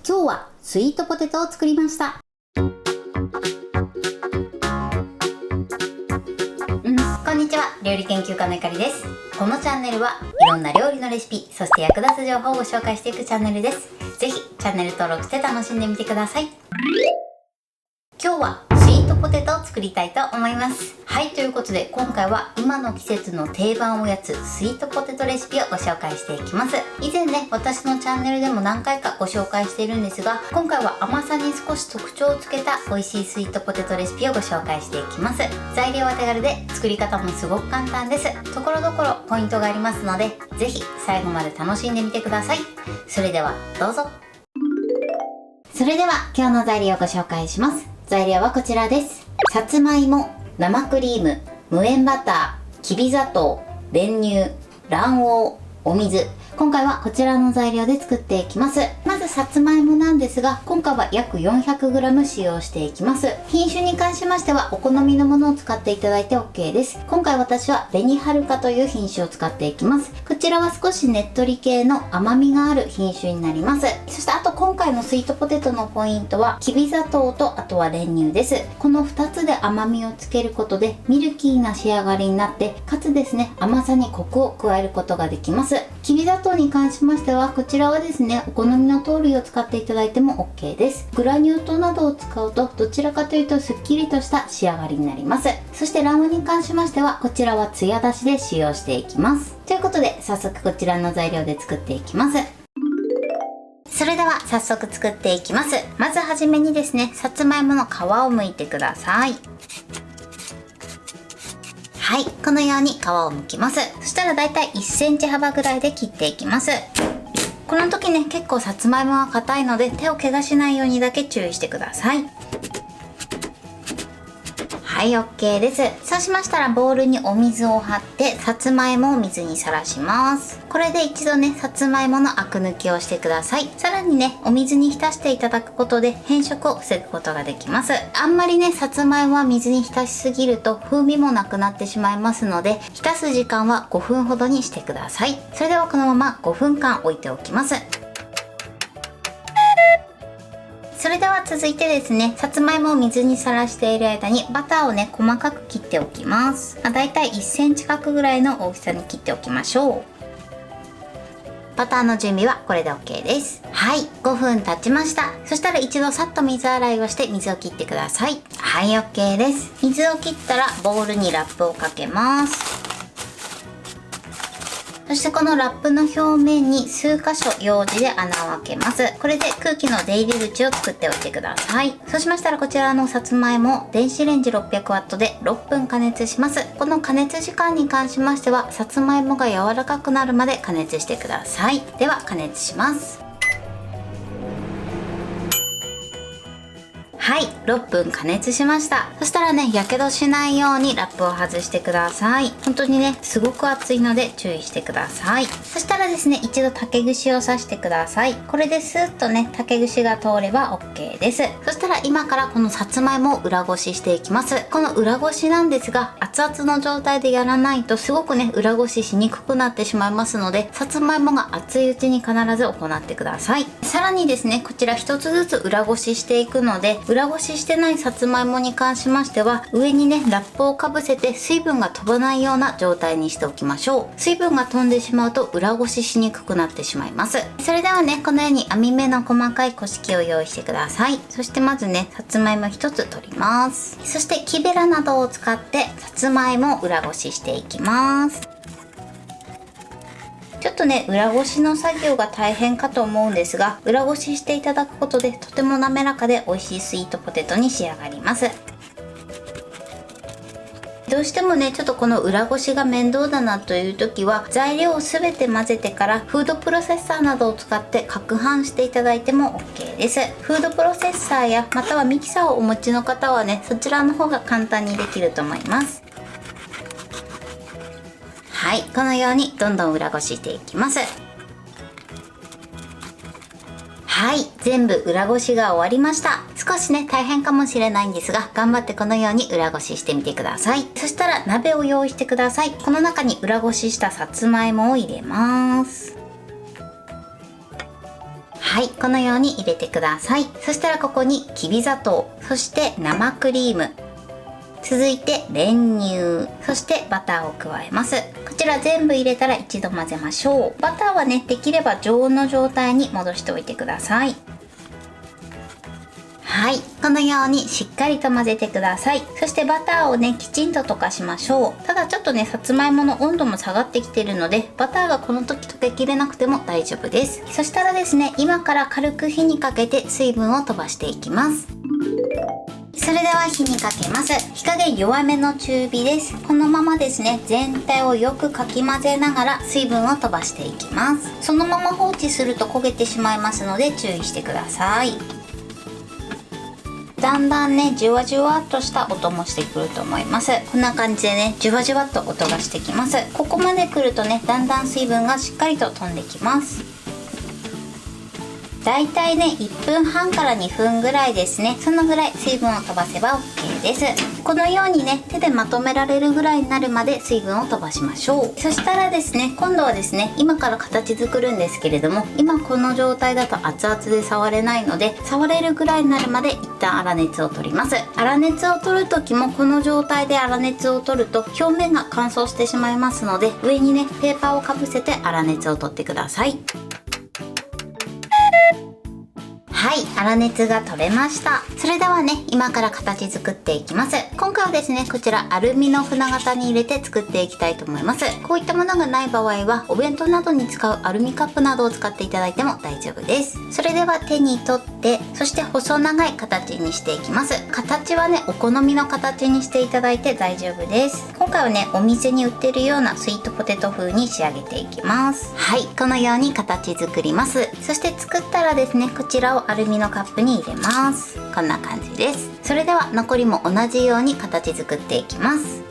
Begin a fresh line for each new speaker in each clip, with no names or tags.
今日はスイートポテトを作りました。こんにちは、料理研究家のゆかりです。このチャンネルはいろんな料理のレシピ、そして役立つ情報をご紹介していくチャンネルです。ぜひチャンネル登録して楽しんでみてください。今日はスイートポテトを作りたいと思います。はい、ということで今回は今の季節の定番おやつスイートポテトレシピをご紹介していきます。以前ね、私のチャンネルでも何回かご紹介しているんですが、今回は甘さに少し特徴をつけた美味しいスイートポテトレシピをご紹介していきます。材料は手軽で作り方もすごく簡単です。ところどころポイントがありますので、ぜひ最後まで楽しんでみてください。それではどうぞ。それでは今日の材料をご紹介します。材料はこちらです。さつまいも、生クリーム、無塩バター、きび砂糖、練乳、卵黄、お水。今回はこちらの材料で作っていきます。まずさつまいもなんですが、今回は約 400g 使用していきます。品種に関しましてはお好みのものを使っていただいて OK です。今回私は紅はるかという品種を使っていきます。こちらは少しねっとり系の甘みがある品種になります。そしてあと今回のスイートポテトのポイントはきび砂糖とあとは練乳です。この2つで甘みをつけることでミルキーな仕上がりになって、かつですね、甘さにコクを加えることができます。きび砂糖に関しましてはこちらはですね、お好みの通りを使っていただいても OK です。グラニュー糖などを使うとどちらかというとすっきりとした仕上がりになります。そして卵黄に関しましてはこちらはツヤ出しで使用していきます。ということで早速こちらの材料で作っていきます。それでは早速作っていきます。まずはじめにですね、さつまいもの皮を剥いてください。はい、このように皮を剥きます。そしたらだいたい1センチ幅ぐらいで切っていきます。この時ね、結構さつまいもが硬いので手を怪我しないようにだけ注意してください。はい、 OK です。そうしましたらボウルにお水を張ってさつまいもを水にさらします。これで一度ね、さつまいものアク抜きをしてください。さらにね、お水に浸していただくことで変色を防ぐことができます。あんまりね、さつまいもは水に浸しすぎると風味もなくなってしまいますので、浸す時間は5分ほどにしてください。それではこのまま5分間置いておきます。それでは続いてですね、さつまいもを水にさらしている間にバターをね、細かく切っておきます。だいたい1センチ角ぐらいの大きさに切っておきましょう。バターの準備はこれで OK です。はい、5分経ちました。そしたら一度さっと水洗いをして水を切ってください。はい、 OK です。水を切ったらボウルにラップをかけます。そしてこのラップの表面に数箇所ようじで穴を開けます。これで空気の出入り口を作っておいてください。そうしましたらこちらのさつまいもを電子レンジ 600W で6分加熱します。この加熱時間に関しましてはさつまいもが柔らかくなるまで加熱してください。では加熱します。はい、6分加熱しました。そしたらね、やけどしないようにラップを外してください。本当にね、すごく熱いので注意してください。そしたらですね、一度竹串を刺してください。これでスーッとね、竹串が通れば OK です。そしたら今からこのさつまいもを裏ごししていきます。この裏ごしなんですが、熱々の状態でやらないとすごくね、裏ごししにくくなってしまいますので、さつまいもが熱いうちに必ず行ってください。さらにですね、こちら一つずつ裏ごししていくので、裏ごししてないさつまいもに関しましては上にね、ラップをかぶせて水分が飛ばないような状態にしておきましょう。水分が飛んでしまうと裏ごししにくくなってしまいます。それではね、このように網目の細かいこし器を用意してください。そしてまずね、さつまいも1つ取ります。そして木べらなどを使ってさつまいもを裏ごししていきます。ちょっとね、裏ごしの作業が大変かと思うんですが、裏ごししていただくことでとても滑らかで美味しいスイートポテトに仕上がります。どうしてもね、ちょっとこの裏ごしが面倒だなという時は材料を全て混ぜてからフードプロセッサーなどを使って攪拌していただいても OK です。フードプロセッサーやまたはミキサーをお持ちの方はね、そちらの方が簡単にできると思います。はい、このようにどんどん裏ごししていきます。はい、全部裏ごしが終わりました。少しね、大変かもしれないんですが、頑張ってこのように裏ごししてみてください。そしたら鍋を用意してください。この中に裏ごししたさつまいもを入れます。ははい、このように入れてください。そしたらここにきび砂糖、そして生クリーム、続いて練乳、そしてバターを加えます。こちら全部入れたら一度混ぜましょう。バターはね、できれば常温の状態に戻しておいてください。はい、このようにしっかりと混ぜてください。そしてバターをね、きちんと溶かしましょう。ただちょっとね、さつまいもの温度も下がってきているので、バターがこの時溶けきれなくても大丈夫です。そしたらですね、今から軽く火にかけて水分を飛ばしていきます。それでは火にかけます。火加減弱めの中火です。このままですね、全体をよくかき混ぜながら水分を飛ばしていきます。そのまま放置すると焦げてしまいますので注意してください。だんだんね、じわじわっとした音もしてくると思います。こんな感じでね、じわじわっと音がしてきます。ここまで来るとね、だんだん水分がしっかりと飛んできます。だいたいね、1分半から2分ぐらいですね。そのぐらい水分を飛ばせば OK です。このようにね、手でまとめられるぐらいになるまで水分を飛ばしましょう。そしたらですね、今度はですね、今から形作るんですけれども、今この状態だと熱々で触れないので、触れるぐらいになるまで一旦粗熱を取ります。粗熱を取る時もこの状態で粗熱を取ると表面が乾燥してしまいますので、上にね、ペーパーをかぶせて粗熱を取ってください。はい、粗熱が取れました。それではね、今から形作っていきます。今回はですね、こちらアルミの船型に入れて作っていきたいと思います。こういったものがない場合は、お弁当などに使うアルミカップなどを使っていただいても大丈夫です。それでは手に取って、そして細長い形にしていきます。形はね、お好みの形にしていただいて大丈夫です。今回はね、お店に売ってるようなスイートポテト風に仕上げていきます。はい、このように形作ります。そして作ったらですね、こちらをアルミのカップに入れます。こんな感じです。それでは残りも同じように形作っていきます。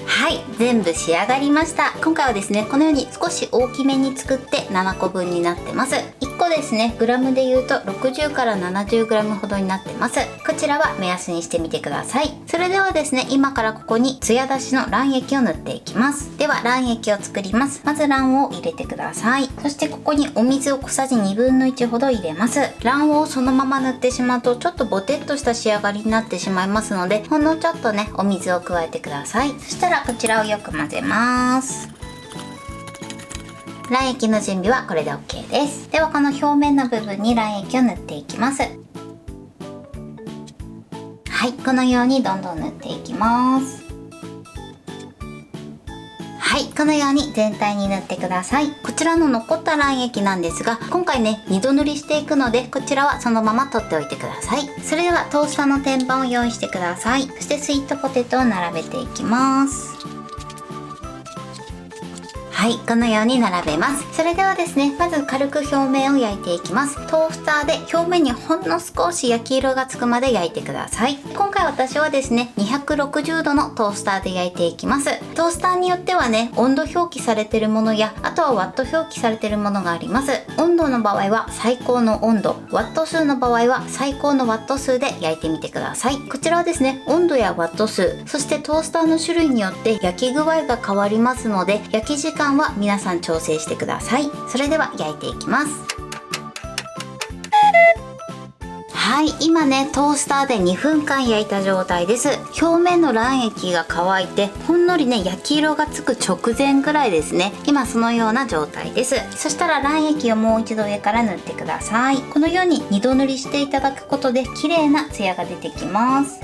はい、全部仕上がりました。今回はですね、このように少し大きめに作って7個分になってます。1個ですね、グラムで言うと60から70グラムほどになってます。こちらは目安にしてみてください。それではですね、今からここにツヤ出しの卵液を塗っていきます。では卵液を作ります。まず卵黄を入れてください。そしてここにお水を小さじ1/2分の1ほど入れます。卵黄をそのまま塗ってしまうとちょっとボテッとした仕上がりになってしまいますので、ほんのちょっとね、お水を加えてください。そしたらこちらをよく混ぜます。卵液の準備はこれで OK です。ではこの表面の部分に卵液を塗っていきます。はい、このようにどんどん塗っていきます。はい、このように全体に塗ってください。こちらの残った卵液なんですが、今回ね、2度塗りしていくので、こちらはそのまま取っておいてください。それではトースターの天板を用意してください。そしてスイートポテトを並べていきます。はい、このように並べます。それではですね、まず軽く表面を焼いていきます。トースターで表面にほんの少し焼き色がつくまで焼いてください。今回私はですね、260度のトースターで焼いていきます。トースターによってはね、温度表記されているものや、あとはワット表記されているものがあります。温度の場合は最高の温度、ワット数の場合は最高のワット数で焼いてみてください。こちらはですね、温度やワット数、そしてトースターの種類によって焼き具合が変わりますので、焼き時間は皆さん調整してください。それでは焼いていきます。はい、今ね、トースターで2分間焼いた状態です。表面の卵液が乾いて、ほんのりね、焼き色がつく直前ぐらいですね。今そのような状態です。そしたら卵液をもう一度上から塗ってください。このように2度塗りしていただくことで綺麗なツヤが出てきます。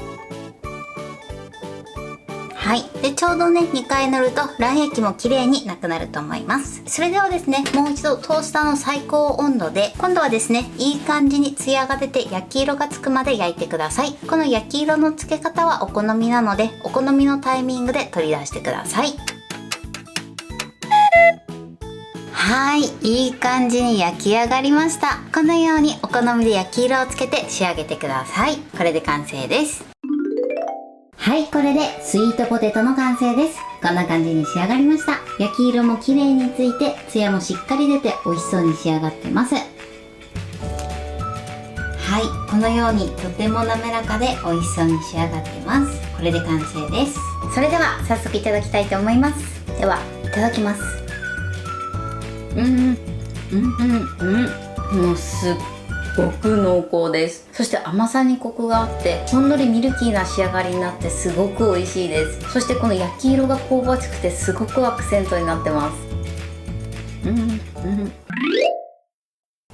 はい。で、ちょうどね、2回塗ると卵液も綺麗になくなると思います。それではですね、もう一度トースターの最高温度で、今度はですね、いい感じにツヤが出て焼き色がつくまで焼いてください。この焼き色のつけ方はお好みなので、お好みのタイミングで取り出してください。はい、いい感じに焼き上がりました。このようにお好みで焼き色をつけて仕上げてください。これで完成です。はい、これでスイートポテトの完成です。こんな感じに仕上がりました。焼き色も綺麗について、ツヤもしっかり出て美味しそうに仕上がってます。はい、このようにとても滑らかで美味しそうに仕上がってます。これで完成です。それでは早速いただきたいと思います。では、いただきます。もうすっごく濃厚です。そして甘さにコクがあってほんのりミルキーな仕上がりになってすごく美味しいです。そしてこの焼き色が香ばしくてすごくアクセントになってます。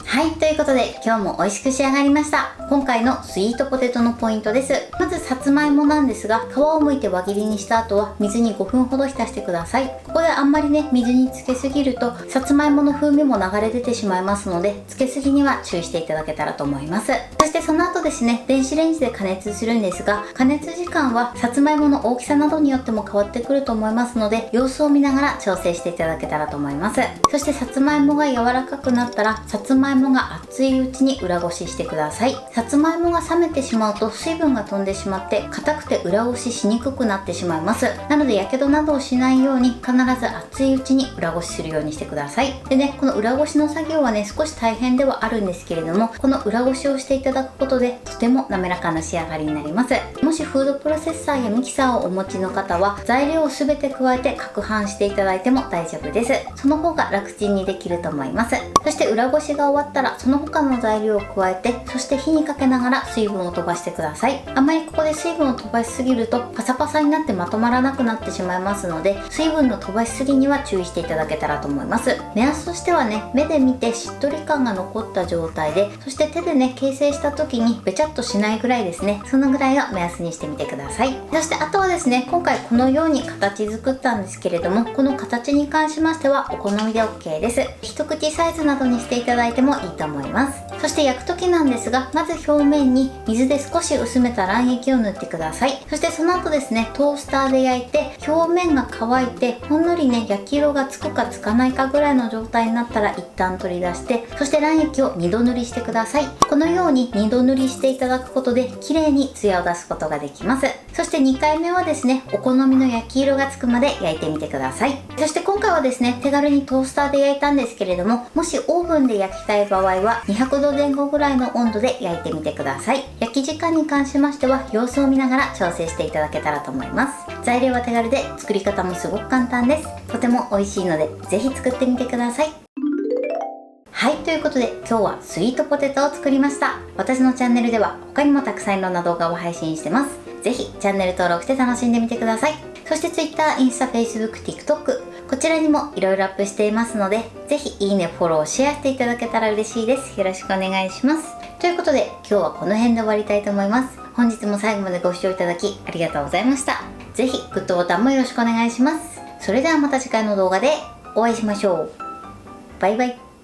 はい、ということで今日も美味しく仕上がりました。今回のスイートポテトのポイントです。まずさつまいもなんですが、皮を剥いて輪切りにした後は水に5分ほど浸してください。ここであんまりね、水につけすぎるとさつまいもの風味も流れ出てしまいますので、つけすぎには注意していただけたらと思います。そしてその後ですね、電子レンジで加熱するんですが、加熱時間はさつまいもの大きさなどによっても変わってくると思いますので、様子を見ながら調整していただけたらと思います。そしてさつまいもが柔らかくなったら、さつまいもが熱いうちに裏ごししてください。さつまいもが冷めてしまうと水分が飛んでしまって硬くて裏ごししにくくなってしまいます。なのでやけどなどをしないように必ず熱いうちに裏ごしするようにしてください。でね、この裏ごしの作業はね、少し大変ではあるんですけれども、この裏ごしをしていただくことでとても滑らかな仕上がりになります。もしフードプロセッサーやミキサーをお持ちの方は材料を全て加えて攪拌していただいても大丈夫です。その方が楽ちんにできると思います。そして裏ごしが終わったらその他の材料を加えて、そして火にかけながら水分を飛ばしてください。あまりここで水分を飛ばしすぎるとパサパサになってまとまらなくなってしまいますので、水分の飛ばしすぎには注意していただけたらと思います。目安としてはね、目で見てしっとり感が残った状態で、そして手でね形成した時にべちゃっとしないぐらいですね、そのぐらいを目安にしてみてください。そしてあとはですね、今回このように形作ったんですけれども、この形に関しましてはお好みで OK です。一口サイズなどにしていただいてもいいと思います。そして焼く時なんですが、まず表面に水で少し薄めた卵液を塗ってください。そしてその後ですね、トースターで焼いて表面が乾いてほんのりね焼き色がつくかつかないかぐらいの状態になったら一旦取り出して、そして卵液を2度塗りしてください。このように2度塗りしていただくことで綺麗にツヤを出すことができます。そして2回目はですね、お好みの焼き色がつくまで焼いてみてください。そして今回はですね、手軽にトースターで焼いたんですけれども、もしオーブンで焼きたい場合は200度前後ぐらいの温度で焼いてみてください。焼き時間に関しましては様子を見ながら調整していただけたらと思います。材料は手軽で作り方もすごく簡単です。とても美味しいのでぜひ作ってみてください。はい、ということで今日はスイートポテトを作りました。私のチャンネルでは他にもたくさんいろんな動画を配信してます。ぜひチャンネル登録して楽しんでみてください。そして Twitter、インスタ、Facebook、TikTok こちらにもいろいろアップしていますので、ぜひいいね、フォロー、シェアしていただけたら嬉しいです。よろしくお願いします。ということで今日はこの辺で終わりたいと思います。本日も最後までご視聴いただきありがとうございました。ぜひグッドボタンもよろしくお願いします。それではまた次回の動画でお会いしましょう。バイバイ。